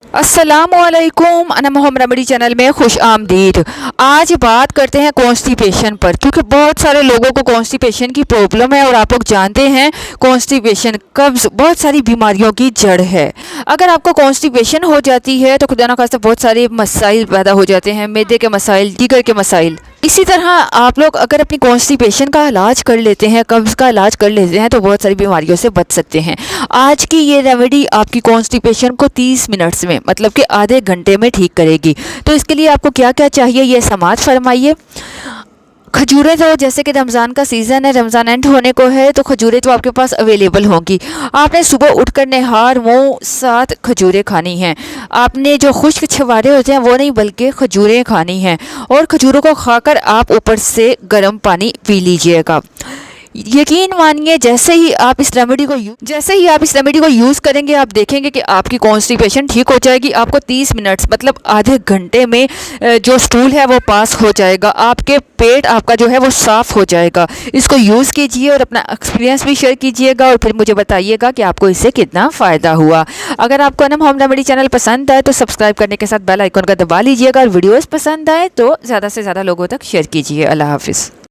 अस्सलामुअलैकुम Anam home remedy channel में खुश आमदीद। आज बात करते हैं कॉन्स्टिपेशन पर, क्योंकि बहुत सारे लोगों को कॉन्स्टिपेशन की प्रॉब्लम है और आप लोग जानते हैं कॉन्स्टिपेशन कब्ज़ बहुत सारी बीमारियों की जड़ है। अगर आपको कॉन्स्टिपेशन हो जाती है तो खुदा न खास्ता बहुत सारे मसाइल पैदा हो जाते हैं, मैदे के मसाइल, जिगर के मसाइल। इसी तरह आप लोग अगर अपनी कॉन्स्टिपेशन का इलाज कर लेते हैं, कब्ज़ का इलाज कर लेते हैं, तो बहुत सारी बीमारियों से बच सकते हैं। आज की ये रेमेडी आपकी कॉन्स्टिपेशन को 30 मिनट्स में, मतलब कि आधे घंटे में ठीक करेगी। तो इसके लिए आपको क्या क्या चाहिए ये समाज फरमाइए। खजूरें, तो जैसे कि रमज़ान का सीज़न है, रमज़ान एंड होने को है, तो खजूरें तो आपके पास अवेलेबल होंगी। आपने सुबह उठकर नहार मुँह 7 खजूरें खानी हैं। आपने जो खुश्क छवारे होते हैं वो नहीं, बल्कि खजूरें खानी हैं। और खजूरों को खाकर आप ऊपर से गर्म पानी पी लीजिएगा। यकीन मानिए जैसे ही आप इस रेमेडी को यूज़ करेंगे, आप देखेंगे कि आपकी कॉन्स्टिपेशन ठीक हो जाएगी। आपको 30 मिनट्स मतलब आधे घंटे में जो स्टूल है वो पास हो जाएगा। आपके पेट आपका जो है वो साफ़ हो जाएगा। इसको यूज़ कीजिए और अपना एक्सपीरियंस भी शेयर कीजिएगा और फिर मुझे बताइएगा कि आपको इससे कितना फ़ायदा हुआ। अगर आपको अनम होम रेमेडी चैनल पसंद आए तो सब्सक्राइब करने के साथ बेल आइकन का दबा लीजिएगा, और वीडियोज़ पसंद आए तो ज़्यादा से ज़्यादा लोगों तक शेयर कीजिए। अल्लाह हाफिज़।